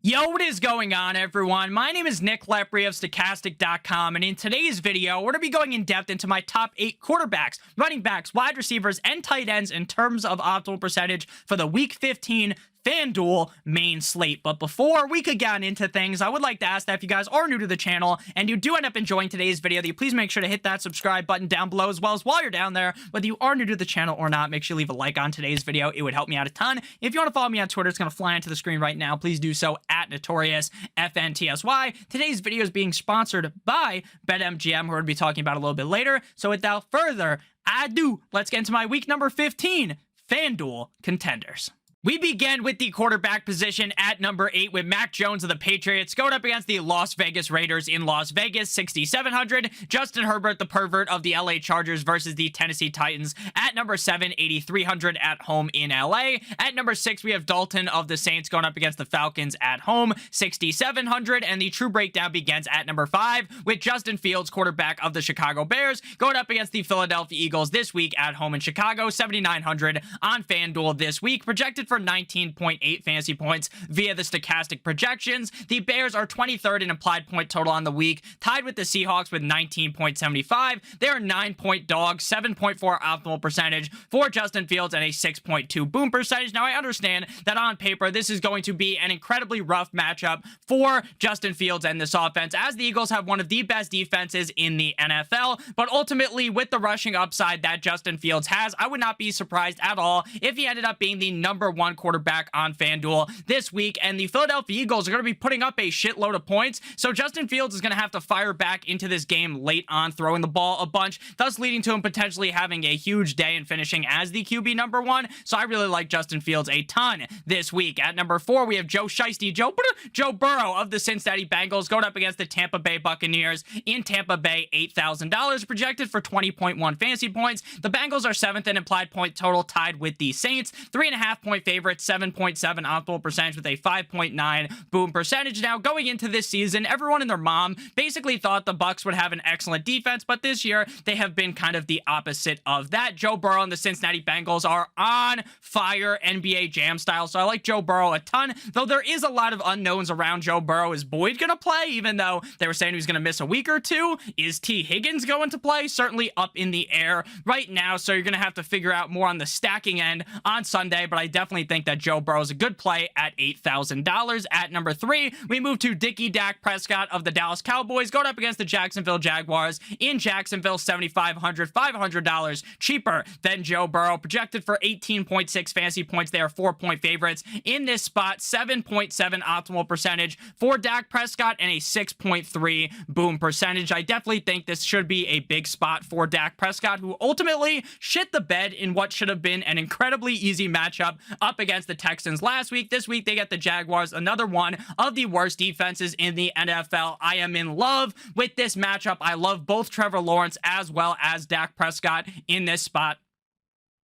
Yo, what is going on, everyone? My name is Lepri of Stokastic.com, and in today's video, we're going to be going in depth into my top 8 quarterbacks, running backs, wide receivers, and tight ends in terms of optimal percentage for the Week 15 FanDuel main slate. But before we could get into things, I would like to ask that if you guys are new to the channel and you do end up enjoying today's video, that you please make sure to hit that subscribe button down below, as well as while you're down there, whether you are new to the channel or not, make sure you leave a like on today's video. It would help me out a ton. If you want to follow me on Twitter, it's going to fly into the screen right now. Please do so at Notorious FNTSY. Today's video is being sponsored by BetMGM, who we're going to be talking about a little bit later. So without further ado, let's get into my week number 15 FanDuel Contenders. We begin with the quarterback position at number 8 with Mac Jones of the Patriots going up against the Las Vegas Raiders in Las Vegas, 6,700. Justin Herbert, the pervert of the LA Chargers versus the Tennessee Titans at number 7, 8,300 at home in LA. At number 6, we have Dalton of the Saints going up against the Falcons at home, 6,700. And the true breakdown begins at number 5 with Justin Fields, quarterback of the Chicago Bears, going up against the Philadelphia Eagles this week at home in Chicago, 7,900 on FanDuel this week, projected for 19.8 fantasy points via the Stokastic projections. The Bears are 23rd in implied point total on the week, tied with the Seahawks with 19.75. They are 9-point dogs, 7.4 optimal percentage for Justin Fields, and a 6.2 boom percentage. Now, I understand that on paper, this is going to be an incredibly rough matchup for Justin Fields and this offense, as the Eagles have one of the best defenses in the NFL, but ultimately, with the rushing upside that Justin Fields has, I would not be surprised at all if he ended up being the number 1 quarterback on FanDuel this week, and the Philadelphia Eagles are going to be putting up a shitload of points, so Justin Fields is going to have to fire back into this game late on, throwing the ball a bunch, thus leading to him potentially having a huge day and finishing as the QB number 1, so I really like Justin Fields a ton this week. At number 4, we have Joe Burrow of the Cincinnati Bengals going up against the Tampa Bay Buccaneers in Tampa Bay, $8,000, projected for 20.1 fantasy points. The Bengals are 7th in implied point total, tied with the Saints, 3.5-point favorites, 7.7 optimal percentage with a 5.9 boom percentage. Now, going into this season, everyone and their mom basically thought the Bucs would have an excellent defense, but this year they have been kind of the opposite of that. Joe Burrow and the Cincinnati Bengals are on fire, NBA Jam style, so I like Joe Burrow a ton, though there is a lot of unknowns around Joe Burrow. Is Boyd going to play, even though they were saying he was going to miss a week or two? Is T. Higgins going to play? Certainly up in the air right now, so you're going to have to figure out more on the stacking end on Sunday, but I definitely think that Joe Burrow is a good play at $8,000. At number 3, we move to Dak Prescott of the Dallas Cowboys going up against the Jacksonville Jaguars in Jacksonville, $7,500, $500 cheaper than Joe Burrow, projected for 18.6 fantasy points. They are 4-point favorites in this spot, 7.7 optimal percentage for Dak Prescott, and a 6.3 boom percentage. I definitely think this should be a big spot for Dak Prescott, who ultimately shit the bed in what should have been an incredibly easy matchup up against the Texans last week. This week, they get the Jaguars, another one of the worst defenses in the NFL. I am in love with this matchup. I love both Trevor Lawrence as well as Dak Prescott in this spot.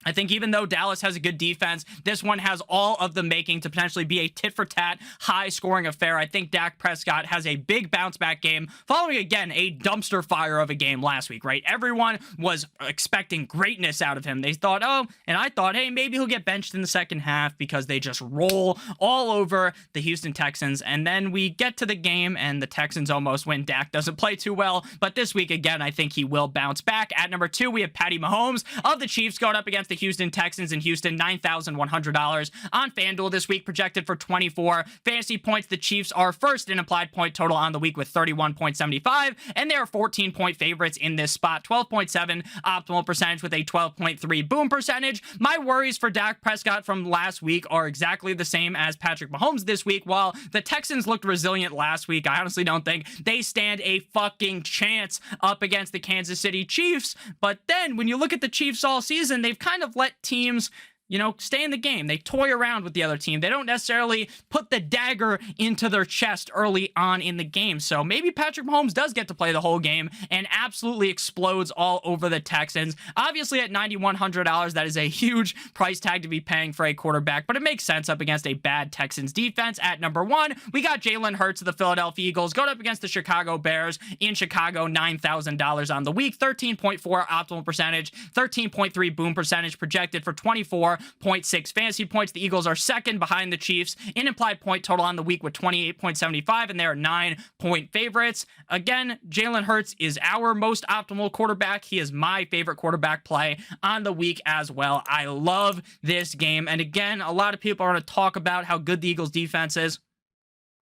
I think even though Dallas has a good defense, this one has all of the making to potentially be a tit-for-tat, high-scoring affair. I think Dak Prescott has a big bounce-back game, following, again, a dumpster fire of a game last week, right? Everyone was expecting greatness out of him. They thought, oh, and I thought, hey, maybe he'll get benched in the second half because they just roll all over the Houston Texans. And then we get to the game, and the Texans almost win. Dak doesn't play too well, but this week, again, I think he will bounce back. At number 2, we have Patty Mahomes of the Chiefs going up against the Houston Texans in Houston, $9,100 on FanDuel this week, projected for 24 fantasy points. The Chiefs are 1st in implied point total on the week with 31.75, and they are 14-point favorites in this spot, 12.7 optimal percentage with a 12.3 boom percentage. My worries for Dak Prescott from last week are exactly the same as Patrick Mahomes this week. While the Texans looked resilient last week, I honestly don't think they stand a fucking chance up against the Kansas City Chiefs. But then when you look at the Chiefs all season, they've kind of let teams you know, stay in the game. They toy around with the other team. They don't necessarily put the dagger into their chest early on in the game. So maybe Patrick Mahomes does get to play the whole game and absolutely explodes all over the Texans. Obviously, at $9,100, that is a huge price tag to be paying for a quarterback, but it makes sense up against a bad Texans defense. At number one, we got Jalen Hurts of the Philadelphia Eagles going up against the Chicago Bears in Chicago, $9,000 on the week, 13.4 optimal percentage, 13.3 boom percentage projected for 24 24.6 fantasy points. The Eagles are second behind the Chiefs in implied point total on the week with 28.75, and they are 9-point favorites. Again, Jalen Hurts is our most optimal quarterback. He is my favorite quarterback play on the week as well. I love this game. And again, a lot of people are going to talk about how good the Eagles defense is.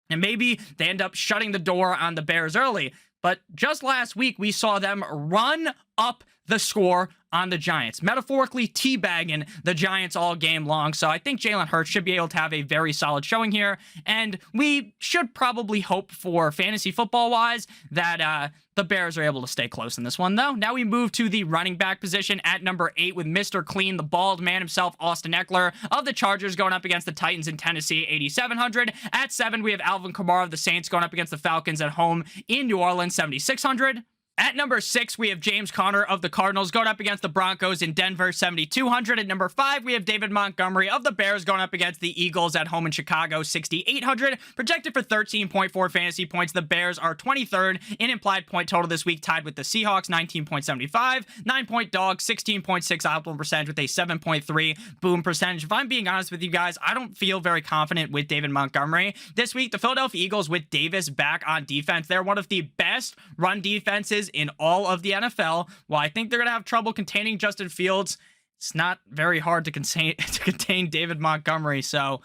And maybe they end up shutting the door on the Bears early. But just last week, we saw them run up the score on the Giants, metaphorically teabagging the Giants all game long. So I think Jalen Hurts should be able to have a very solid showing here. And we should probably hope for fantasy football-wise that the Bears are able to stay close in this one, though. Now we move to the running back position at number 8 with Mr. Clean, the bald man himself, Austin Eckler of the Chargers, going up against the Titans in Tennessee, 8,700. At 7, we have Alvin Kamara of the Saints going up against the Falcons at home in New Orleans, 7,600. At number 6, we have James Conner of the Cardinals going up against the Broncos in Denver, 7,200. At number 5, we have David Montgomery of the Bears going up against the Eagles at home in Chicago, 6,800. Projected for 13.4 fantasy points. The Bears are 23rd in implied point total this week, tied with the Seahawks, 19.75. 9-point dog, 16.6 optimal percentage with a 7.3 boom percentage. If I'm being honest with you guys, I don't feel very confident with David Montgomery. This week, the Philadelphia Eagles with Davis back on defense. They're one of the best run defenses in all of the NFL. While I think they're going to have trouble containing Justin Fields, it's not very hard to contain David Montgomery. So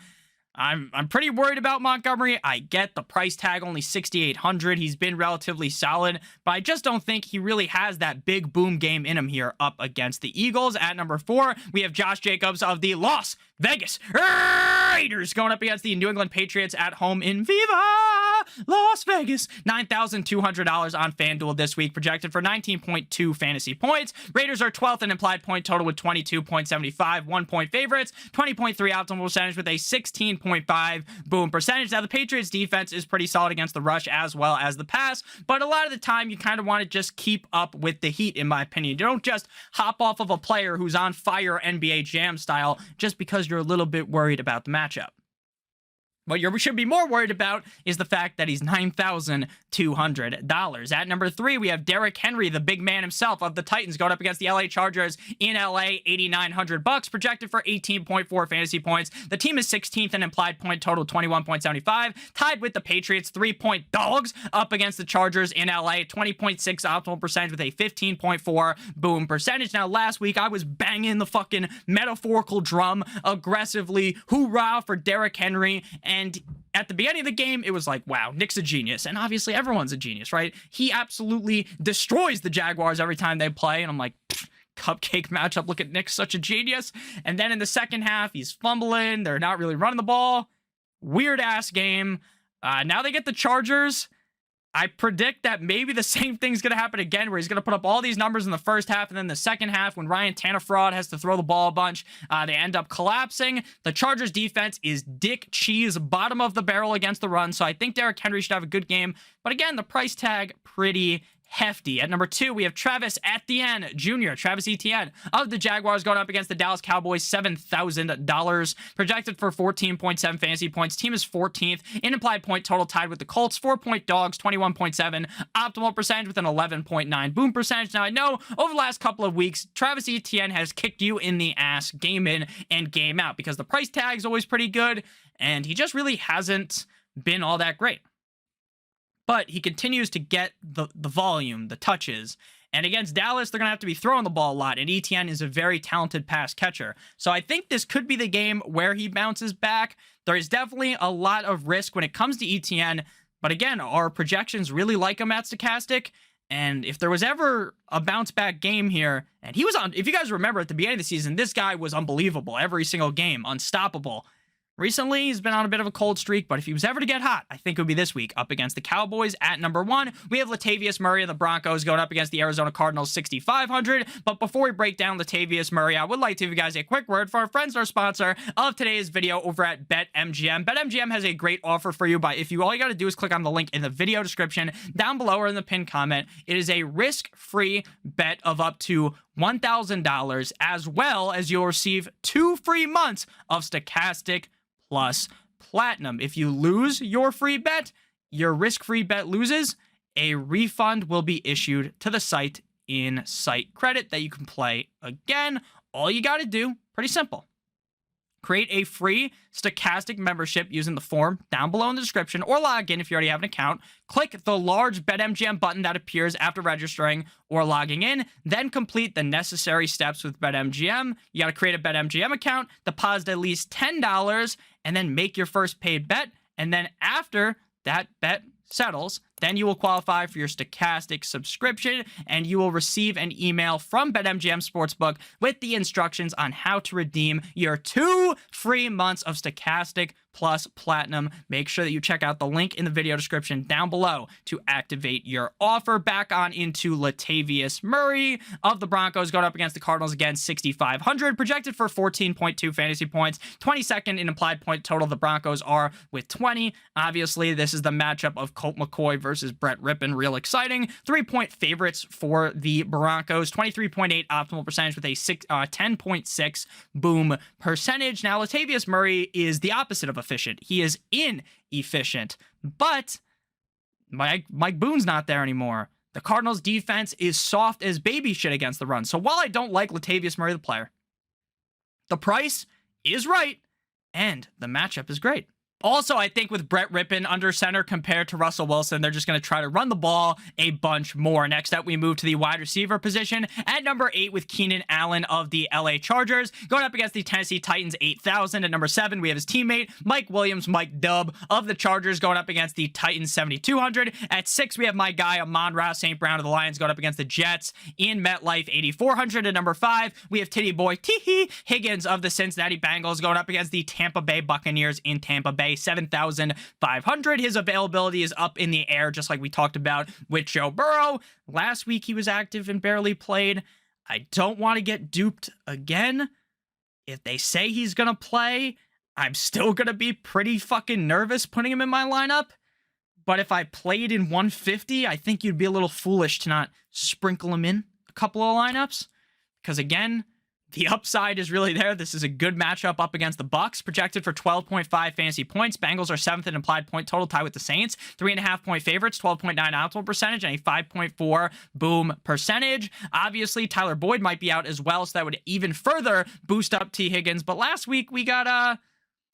I'm pretty worried about Montgomery. I get the price tag, only 6,800. He's been relatively solid, but I just don't think he really has that big boom game in him here up against the Eagles. At number 4, we have Josh Jacobs of the Las Vegas Raiders going up against the New England Patriots at home in Viva Las Vegas. $9,200 on FanDuel this week, projected for 19.2 fantasy points. Raiders are 12th in implied point total with 22.75, 1-point favorites, 20.3 optimal percentage with a 16.5 boom percentage. Now, the Patriots defense is pretty solid against the rush as well as the pass, but a lot of the time you kind of want to just keep up with the heat, in my opinion. You don't just hop off of a player who's on fire NBA Jam style just because you're a little bit worried about the matchup. What you should be more worried about is the fact that he's $9,200. At number 3, we have Derrick Henry, the big man himself of the Titans, going up against the LA Chargers in LA, $8,900, projected for 18.4 fantasy points. The team is 16th in implied point total, 21.75, tied with the Patriots, 3-point dogs up against the Chargers in LA, 20.6 optimal percentage with a 15.4 boom percentage. Now, last week, I was banging the fucking metaphorical drum aggressively, hoorah for Derrick Henry. And at the beginning of the game, it was like, wow, Nick's a genius. And obviously, everyone's a genius, right? He absolutely destroys the Jaguars every time they play. And I'm like, cupcake matchup. Look at Nick, such a genius. And then in the second half, he's fumbling. They're not really running the ball. Weird-ass game. Now they get the Chargers. I predict that maybe the same thing's going to happen again, where he's going to put up all these numbers in the first half, and then the second half, when Ryan Tannehill has to throw the ball a bunch, they end up collapsing. The Chargers defense is dick cheese, bottom of the barrel against the run, so I think Derrick Henry should have a good game. But again, the price tag, pretty hefty. At number 2, we have Travis Etienne Jr., Travis Etienne of the Jaguars, going up against the Dallas Cowboys, $7,000, projected for 14.7 fantasy points. Team is 14th in implied point total, tied with the Colts, 4-point dogs, 21.7 optimal percentage with an 11.9 boom percentage. Now, I know over the last couple of weeks, Travis Etienne has kicked you in the ass game in and game out because the price tag is always pretty good, and he just really hasn't been all that great. But he continues to get the volume, the touches. And against Dallas, they're going to have to be throwing the ball a lot. And Etienne is a very talented pass catcher. So I think this could be the game where he bounces back. There is definitely a lot of risk when it comes to Etienne. But again, our projections really like him at Stokastic. And if there was ever a bounce back game here, and he was on, if you guys remember at the beginning of the season, this guy was unbelievable every single game, unstoppable. Recently, he's been on a bit of a cold streak, but if he was ever to get hot, I think it would be this week up against the Cowboys. At number 1, we have Latavius Murray of the Broncos going up against the Arizona Cardinals, 6,500. But before we break down Latavius Murray, I would like to give you guys a quick word for our friends, our sponsor of today's video over at BetMGM. BetMGM has a great offer for you, but all you got to do is click on the link in the video description down below or in the pinned comment. It is a risk-free bet of up to $1,000, as well as you'll receive 2 free months of Stokastic Plus Platinum. If you lose your free bet, your risk-free bet loses, a refund will be issued to the site in site credit that you can play again. All you got to do, pretty simple, Create a free Stokastic membership using the form down below in the description, or log in if you already have an account. Click the large BetMGM button that appears after registering or logging in, then complete the necessary steps with BetMGM. You got to create a BetMGM account, deposit at least $10, and then make your first paid bet. And then after that bet settles, then you will qualify for your Stokastic subscription, and you will receive an email from BetMGM Sportsbook with the instructions on how to redeem your 2 free months of Stokastic Plus Platinum. Make sure that you check out the link in the video description down below to activate your offer. Back on into Latavius Murray of the Broncos going up against the Cardinals again, 6,500, projected for 14.2 fantasy points, 22nd in implied point total. The Broncos are with 20. Obviously, this is the matchup of Colt McCoy versus Brett Rippon. Real exciting. 3-point favorites for the Broncos, 23.8 optimal percentage with a 10.6 boom percentage. Now, Latavius Murray is the opposite of efficient. He is inefficient, but Mike Boone's not there anymore. The Cardinals defense is soft as baby shit against the run. So while I don't like Latavius Murray, the player, the price is right and the matchup is great. Also, I think with Brett Rippon under center compared to Russell Wilson, they're just going to try to run the ball a bunch more. Next up, we move to the wide receiver position at number 8 with Keenan Allen of the LA Chargers going up against the Tennessee Titans, 8,000. At number 7, we have his teammate Mike Williams, Mike Dub of the Chargers going up against the Titans, 7,200. At 6, we have my guy Amon-Ra St. Brown of the Lions going up against the Jets in MetLife, 8,400. At number 5, we have Titty Boy Higgins of the Cincinnati Bengals going up against the Tampa Bay Buccaneers in Tampa Bay, 7,500. His availability is up in the air, just like we talked about with Joe Burrow. Last week, he was active and barely played. I don't want to get duped again. If they say he's going to play, I'm still going to be pretty fucking nervous putting him in my lineup. But if I played in 150, I think you'd be a little foolish to not sprinkle him in a couple of lineups. Because again, the upside is really there. This is a good matchup up against the Bucs, projected for 12.5 fantasy points. Bengals are 7th in implied point total, tied with the Saints. 3.5-point favorites, 12.9 optimal percentage, and a 5.4 boom percentage. Obviously, Tyler Boyd might be out as well, so that would even further boost up T. Higgins. But last week, we got a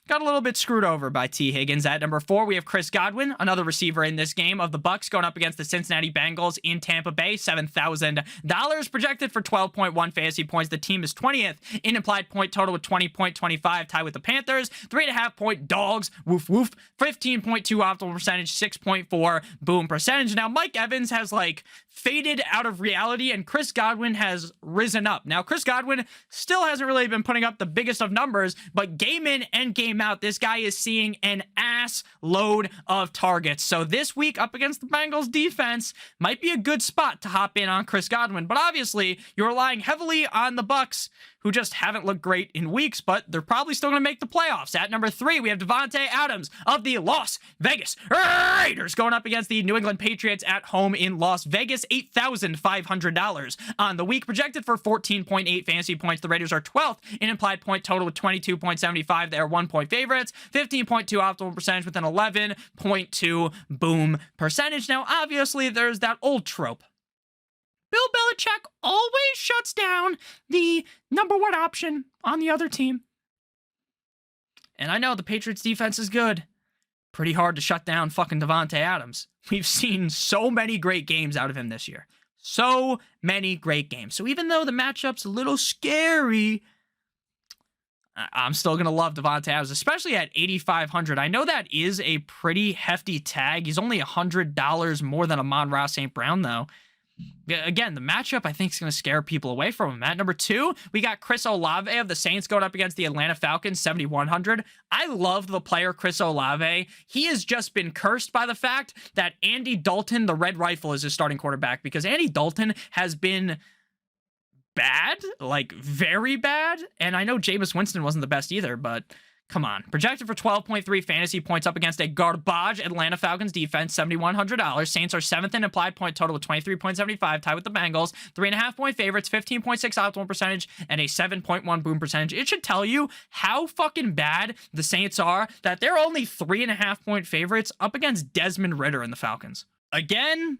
little bit screwed over by T. Higgins. At number 4, we have Chris Godwin, another receiver in this game of the Bucs, going up against the Cincinnati Bengals in Tampa Bay, $7,000, projected for 12.1 fantasy points. The team is 20th in implied point total with 20.25, tied with the Panthers. 3.5-point dogs, woof woof, 15.2 optimal percentage, 6.4 boom percentage. Now, Mike Evans has faded out of reality, and Chris Godwin has risen up. Now, Chris Godwin still hasn't really been putting up the biggest of numbers, but game in and game out, this guy is seeing an ass load of targets. So this week up against the Bengals defense might be a good spot to hop in on Chris Godwin. But obviously, you're relying heavily on the Bucs, who just haven't looked great in weeks, but they're probably still going to make the playoffs. At number 3, we have Devontae Adams of the Las Vegas Raiders going up against the New England Patriots at home in Las Vegas, $8,500 on the week, projected for 14.8 fantasy points. The Raiders are 12th in implied point total with 22.75. They are 1-point favorites, 15.2 optimal percentage with an 11.2 boom percentage. Now, obviously, there's that old trope. Bill Belichick always shuts down the number 1 option on the other team. And I know the Patriots defense is good. Pretty hard to shut down fucking Devontae Adams. We've seen so many great games out of him this year. So many great games. So even though the matchup's a little scary, I'm still going to love Devontae Adams, especially at 8,500. I know that is a pretty hefty tag. He's only $100 more than Amon-Ra St. Brown, though. Again, the matchup, I think, is going to scare people away from him. At number 2, we got Chris Olave of the Saints going up against the Atlanta Falcons, 7,100. I love the player Chris Olave. He has just been cursed by the fact that Andy Dalton, the Red Rifle, is his starting quarterback, because Andy Dalton has been bad, very bad. And I know Jameis Winston wasn't the best either, but come on. Projected for 12.3 fantasy points up against a garbage Atlanta Falcons defense, $7,100. Saints are 7th in applied point total with 23.75, tied with the Bengals. 3.5-point favorites, 15.6 optimal percentage, and a 7.1 boom percentage. It should tell you how fucking bad the Saints are that they're only 3.5-point favorites up against Desmond Ridder and the Falcons. Again,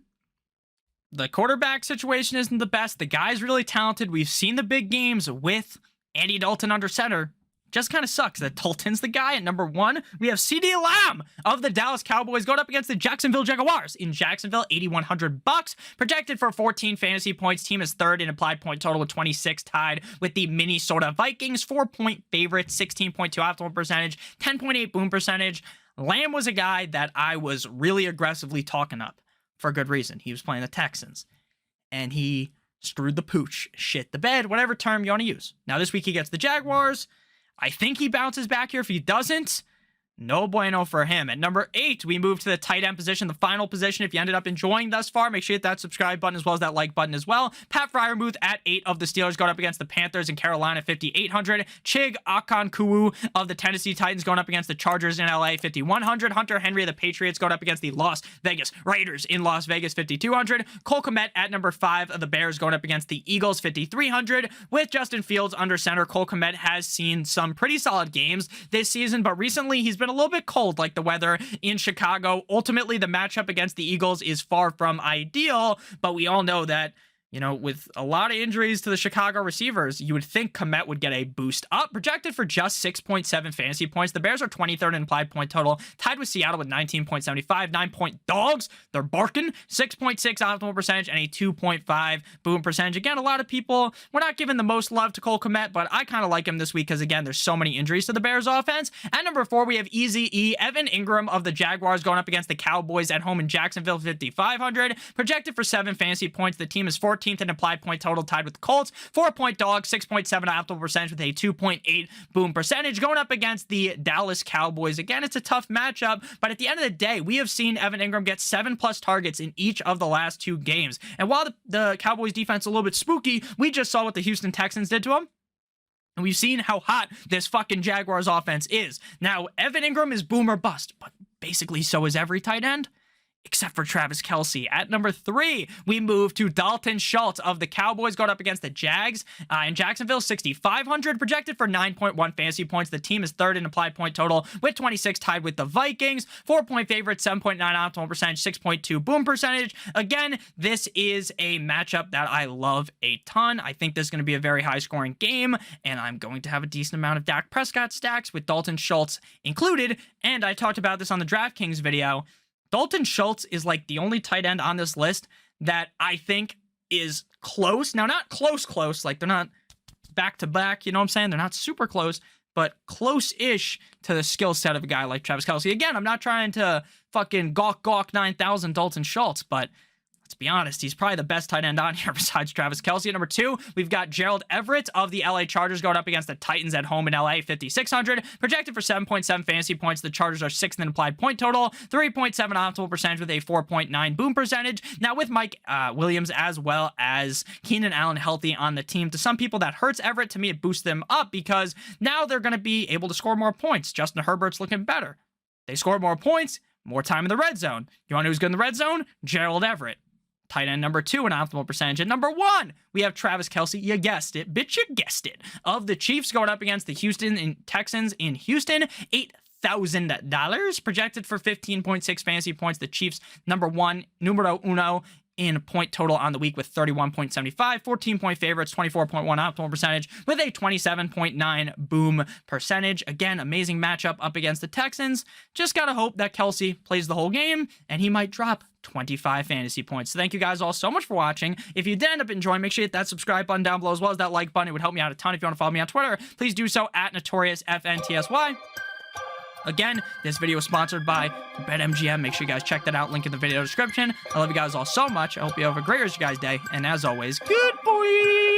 the quarterback situation isn't the best. The guy's really talented. We've seen the big games with Andy Dalton under center. just kind of sucks that Dalton's the guy. At number 1, we have CD Lamb of the Dallas Cowboys going up against the Jacksonville Jaguars in Jacksonville, $8,100, projected for 14 fantasy points. Team is third in implied point total with 26, tied with the Minnesota Vikings, 4-point favorites, 16.2 optimal percentage, 10.8 boom percentage. Lamb was a guy that I was really aggressively talking up for good reason. He was playing the Texans, and he screwed the pooch, shit the bed, whatever term you want to use. Now, this week he gets the Jaguars. I think he bounces back here. If he doesn't, no bueno for him. At number 8, we move to the tight end position, the final position. If you ended up enjoying thus far, make sure you hit that subscribe button as well as that like button as well. Pat Freiermuth at 8 of the Steelers going up against the Panthers in Carolina, 5,800. Chig Okonkwo of the Tennessee Titans going up against the Chargers in LA, 5,100. Hunter Henry of the Patriots going up against the Las Vegas Raiders in Las Vegas, 5,200. Cole Kmet at number 5 of the Bears going up against the Eagles, 5,300. With Justin Fields under center, Cole Kmet has seen some pretty solid games this season, but recently he's been a little bit cold, like the weather in Chicago. Ultimately, the matchup against the Eagles is far from ideal, but we all know that, you know, with a lot of injuries to the Chicago receivers, you would think Kmet would get a boost up. Projected for just 6.7 fantasy points. The Bears are 23rd in implied point total, tied with Seattle with 19.75. 9-point dogs. They're barking. 6.6 optimal percentage and a 2.5 boom percentage. Again, a lot of people, we're not giving the most love to Cole Kmet, but I kind of like him this week because, again, there's so many injuries to the Bears offense. At number 4, we have Easy E. Evan Ingram of the Jaguars going up against the Cowboys at home in Jacksonville, 5,500. Projected for 7 fantasy points. The team is 14th in implied point total, tied with the Colts. 4-point dog, 6.7 optimal percentage with a 2.8 boom percentage, going up against the Dallas Cowboys. Again, it's a tough matchup, but at the end of the day, we have seen Evan Ingram get 7+ targets in each of the last 2 games. And while the Cowboys defense is a little bit spooky, we just saw what the Houston Texans did to him. And we've seen how hot this fucking Jaguars offense is. Now, Evan Ingram is boom or bust, but basically so is every tight end, except for Travis Kelce. At number 3, we move to Dalton Schultz of the Cowboys going up against the Jags in Jacksonville, 6,500, projected for 9.1 fantasy points. The team is third in implied point total with 26, tied with the Vikings. 4-point favorite, 7.9 optimal percentage, 6.2 boom percentage. Again, this is a matchup that I love a ton. I think this is going to be a very high-scoring game, and I'm going to have a decent amount of Dak Prescott stacks with Dalton Schultz included. And I talked about this on the DraftKings video. Dalton Schultz is like the only tight end on this list that I think is close. Now, not close, like they're not back-to-back, you know what I'm saying? They're not super close, but close-ish to the skill set of a guy like Travis Kelce. Again, I'm not trying to fucking gawk 9,000 Dalton Schultz, but let's be honest, he's probably the best tight end on here besides Travis Kelce. At number 2, we've got Gerald Everett of the LA Chargers going up against the Titans at home in LA, 5,600. Projected for 7.7 fantasy points. The Chargers are 6th in implied point total, 3.7 optimal percentage with a 4.9 boom percentage. Now, with Mike Williams as well as Keenan Allen healthy on the team, to some people that hurts Everett. To me, it boosts them up because now they're going to be able to score more points. Justin Herbert's looking better. They score more points, more time in the red zone. You want to know who's good in the red zone? Gerald Everett. Tight end number 2 in optimal percentage. At number 1, we have Travis Kelce. You guessed it, bitch, you guessed it. Of the Chiefs going up against the Houston Texans in Houston, $8,000. Projected for 15.6 fantasy points. The Chiefs, numero uno in point total on the week with 31.75, 14-point favorites, 24.1 optimal percentage with a 27.9 boom percentage. Again, amazing matchup up against the Texans. Just gotta hope that Kelce plays the whole game, and he might drop 25 fantasy points. So thank you guys all so much for watching. If you did end up enjoying, make sure you hit that subscribe button down below as well as that like button. It would help me out a ton. If you want to follow me on Twitter, please do so at NotoriousFNTSY. Again, this video is sponsored by BetMGM. Make sure you guys check that out. Link in the video description. I love you guys all so much. I hope you have a great rest of your guys' day. And as always, good boy!